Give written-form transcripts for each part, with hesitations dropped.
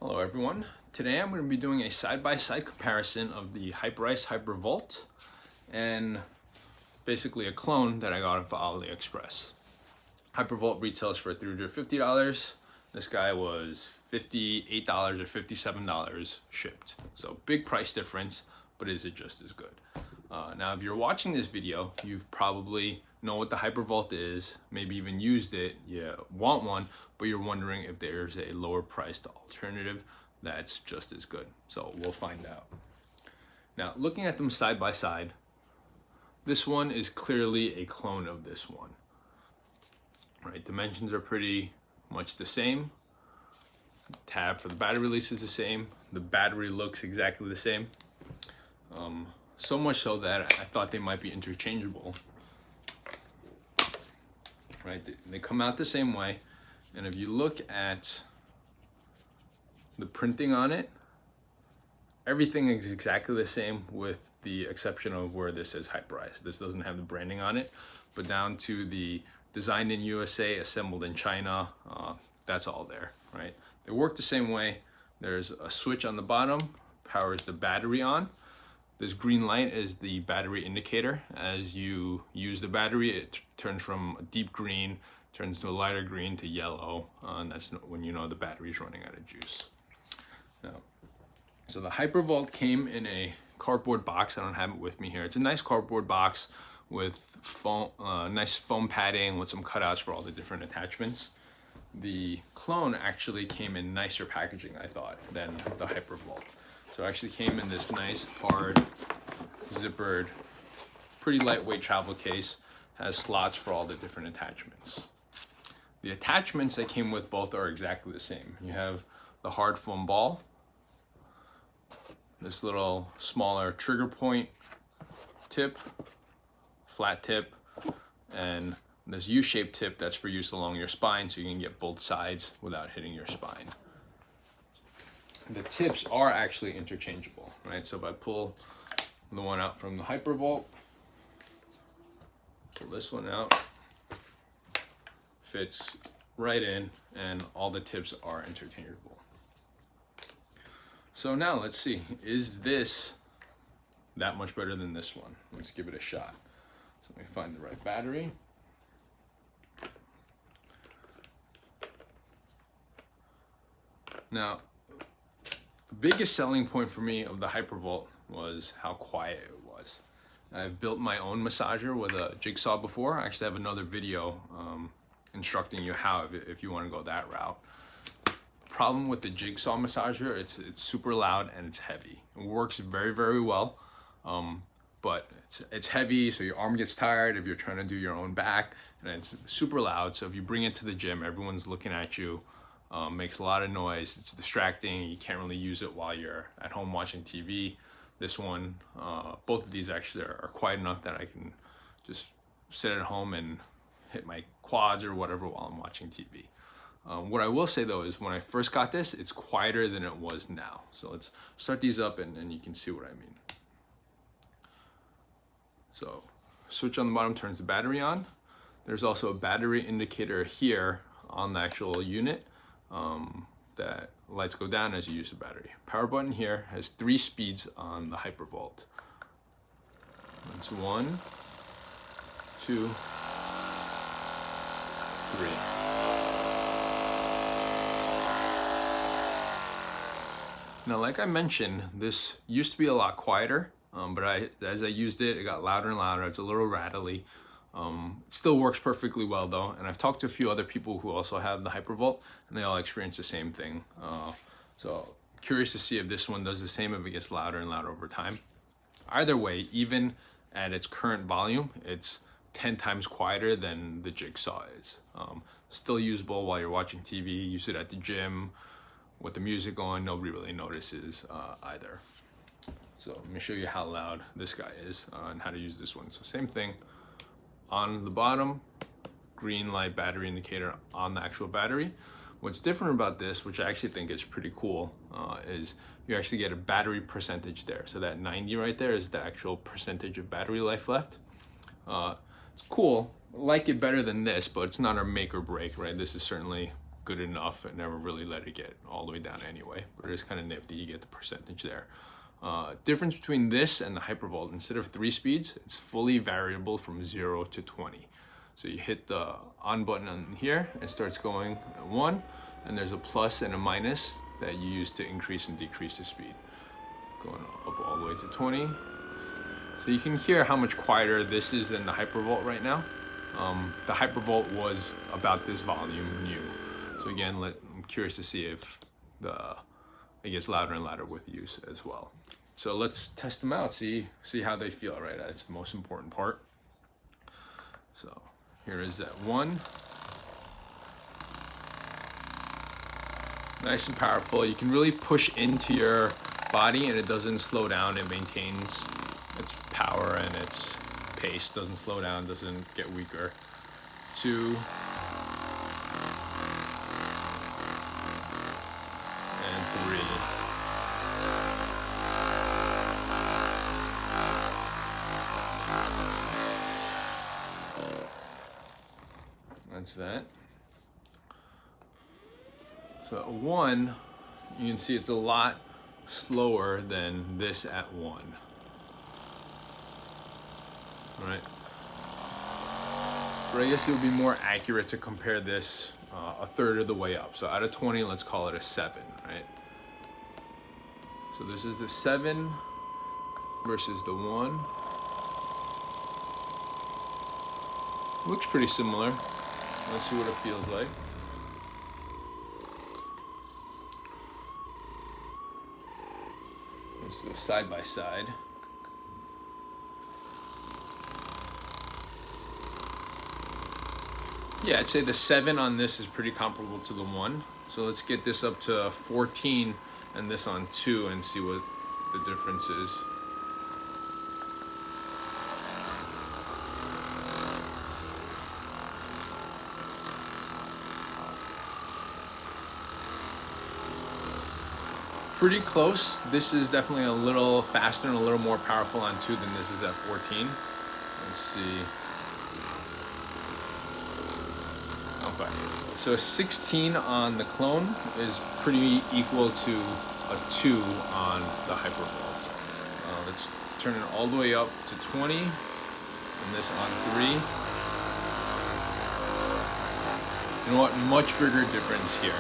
Hello everyone. Today I'm going to be doing a side-by-side comparison of the Hyperice Hypervolt and basically a clone that I got off AliExpress. Hypervolt retails for $350. This guy was $58 or $57 shipped. So big price difference, but is it just as good? Now if you're watching this video, you've probably know what the Hypervolt is, maybe even used it, you want one, but you're wondering if there's a lower priced alternative that's just as good. So we'll find out. Now looking at them side by side, this one is clearly a clone of this one. Right, dimensions are pretty much the same. Tab for the battery release is the same. The battery looks exactly the same. So much so that I thought they might be interchangeable. Right, they come out the same way, and if you look at the printing on it, everything is exactly the same with the exception of where this says Hyperice. This doesn't have the branding on it, but down to the designed in USA, assembled in China, that's all there, right? They work the same way. There's a switch on the bottom, powers the battery on. This green light is the battery indicator. As you use the battery, it turns from a deep green, turns to a lighter green to yellow, and that's when you know the battery's running out of juice. Now, so the Hypervolt came in a cardboard box. I don't have it with me here. It's a nice cardboard box with foam, nice foam padding with some cutouts for all the different attachments. The clone actually came in nicer packaging, I thought, than the Hypervolt. So it actually came in this nice, hard, zippered, pretty lightweight travel case. Has slots for all the different attachments. The attachments that came with both are exactly the same. You have the hard foam ball, this little smaller trigger point tip, flat tip, and this U-shaped tip that's for use along your spine so you can get both sides without hitting your spine. The tips are actually interchangeable, right? So if I pull the one out from the Hypervolt, pull this one out, fits right in, and all the tips are interchangeable. So now let's see, is this that much better than this one? Let's give it a shot. So let me find the right battery. Now, the biggest selling point for me of the Hypervolt was how quiet it was. I've built my own massager with a jigsaw before. I actually have another video instructing you how if you want to go that route. Problem with the jigsaw massager, it's super loud and it's heavy. It works very, very well, but it's heavy, so your arm gets tired if you're trying to do your own back, and it's super loud. So if you bring it to the gym, everyone's looking at you. Makes a lot of noise. It's distracting. You can't really use it while you're at home watching TV. This one, both of these actually are quiet enough that I can just sit at home and hit my quads or whatever while I'm watching TV. What I will say though is when I first got this, it's quieter than it was now. So let's start these up and you can see what I mean. So switch on the bottom turns the battery on. There's also a battery indicator here on the actual unit. That lights go down as you use the battery. Power button here has 3 speeds on the Hypervolt. That's 1, 2, 3. Now, like I mentioned, this used to be a lot quieter, but as I used it, it got louder and louder. It's a little rattly. It still works perfectly well though, and I've talked to a few other people who also have the Hypervolt, and they all experience the same thing. So curious to see if this one does the same, if it gets louder and louder over time. Either way, even at its current volume, it's 10 times quieter than the jigsaw is. Still usable while you're watching TV, use it at the gym, with the music going, nobody really notices either. So let me show you how loud this guy is and how to use this one. So same thing. On the bottom, green light battery indicator on the actual battery. What's different about this, which I actually think is pretty cool, is you actually get a battery percentage there. So that 90 right there is the actual percentage of battery life left. It's cool. I like it better than this, but it's not our make or break, right? This is certainly good enough. I never really let it get all the way down anyway, but it is kind of nifty. You get the percentage there. Difference between this and the Hypervolt, instead of 3 speeds, it's fully variable from 0 to 20. So you hit the on button on here, it starts going at 1, and there's a plus and a minus that you use to increase and decrease the speed. Going up all the way to 20. So you can hear how much quieter this is than the Hypervolt right now. The Hypervolt was about this volume new. So again, I'm curious to see if it gets louder and louder with use as well. So let's test them out, see how they feel, right? That's the most important part. So here is that 1. Nice and powerful. You can really push into your body and it doesn't slow down. It maintains its power and its pace, doesn't slow down, doesn't get weaker. 2. And 3. That's that. So at 1, you can see it's a lot slower than this at 1. All right. But I guess it would be more accurate to compare this a third of the way up. So out of 20, let's call it a 7, right? So this is the 7 versus the 1. Looks pretty similar. Let's see what it feels like. Let's do side by side. Yeah, I'd say the 7 on this is pretty comparable to the 1. So let's get this up to 14 and this on 2 and see what the difference is. Pretty close. This is definitely a little faster and a little more powerful on 2 than this is at 14. Let's see. Okay. So 16 on the clone is pretty equal to a 2 on the Hypervolt. Let's turn it all the way up to 20 and this on 3. You know what? Much bigger difference here.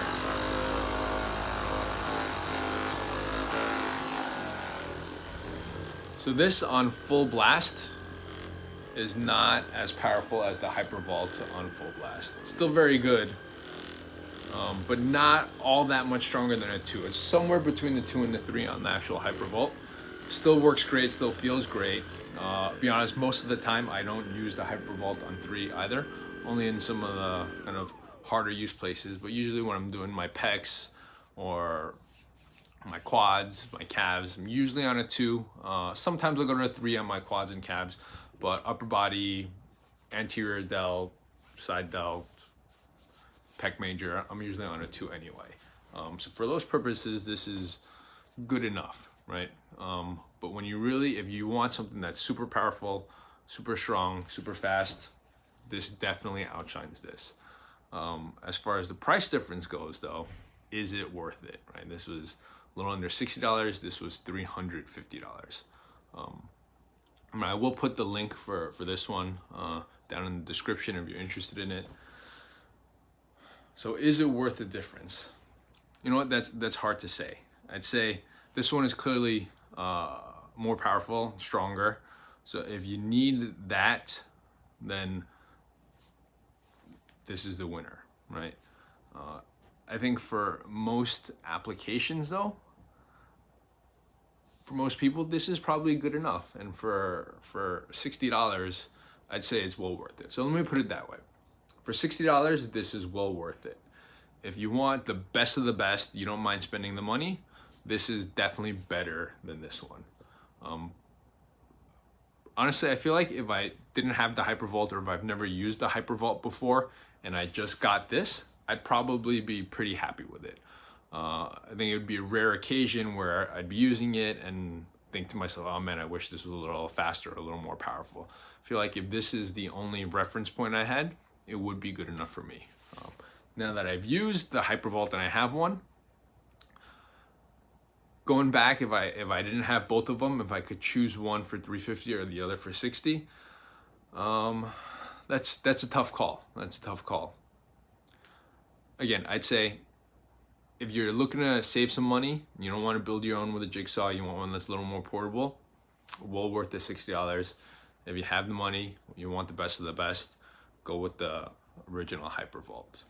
So this on full blast is not as powerful as the Hypervolt on full blast. It's still very good, but not all that much stronger than a 2. It's somewhere between the 2 and the 3 on the actual Hypervolt. Still works great, still feels great. To be honest, most of the time I don't use the Hypervolt on 3 either, only in some of the kind of harder use places, but usually when I'm doing my pecs or my quads, my calves, I'm usually on a 2. Sometimes I'll go to a 3 on my quads and calves, but upper body, anterior delt, side delt, pec major, I'm usually on a 2 anyway. So for those purposes, this is good enough, right? But when you really, if you want something that's super powerful, super strong, super fast, this definitely outshines this. As far as the price difference goes though, is it worth it, right? This was a little under $60, this was $350. I will put the link for this one down in the description if you're interested in it. So is it worth the difference? You know what, that's hard to say. I'd say this one is clearly more powerful, stronger. So if you need that, then this is the winner, right? I think for most applications though, for most people, this is probably good enough. And for $60, I'd say it's well worth it. So let me put it that way. For $60, this is well worth it. If you want the best of the best, you don't mind spending the money, this is definitely better than this one. Honestly, I feel like if I didn't have the Hypervolt or if I've never used the Hypervolt before and I just got this, I'd probably be pretty happy with it. I think it would be a rare occasion where I'd be using it and think to myself, oh man, I wish this was a little faster, a little more powerful. I feel like if this is the only reference point I had, it would be good enough for me. now that I've used the Hypervolt and I have one, going back, if I didn't have both of them, if I could choose one for $350 or the other for $60, that's a tough call. That's a tough call. Again, I'd say if you're looking to save some money, you don't want to build your own with a jigsaw, you want one that's a little more portable, well worth the $60. If you have the money, you want the best of the best, go with the original Hypervolt.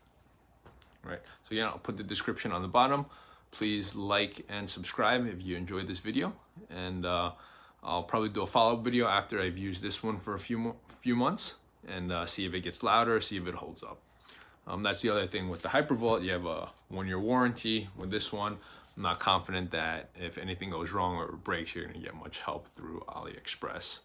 Right. So again, I'll put the description on the bottom. Please like and subscribe if you enjoyed this video, and I'll probably do a follow-up video after I've used this one for a few months and see if it gets louder, see if it holds up. That's the other thing with the Hypervolt. You have a 1-year warranty. With this one, I'm not confident that if anything goes wrong or it breaks, you're gonna get much help through AliExpress.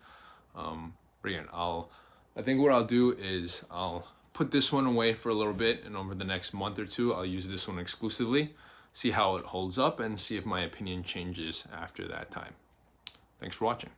But again, I think what I'll do is I'll put this one away for a little bit, and over the next month or two, I'll use this one exclusively, see how it holds up, and see if my opinion changes after that time. Thanks for watching.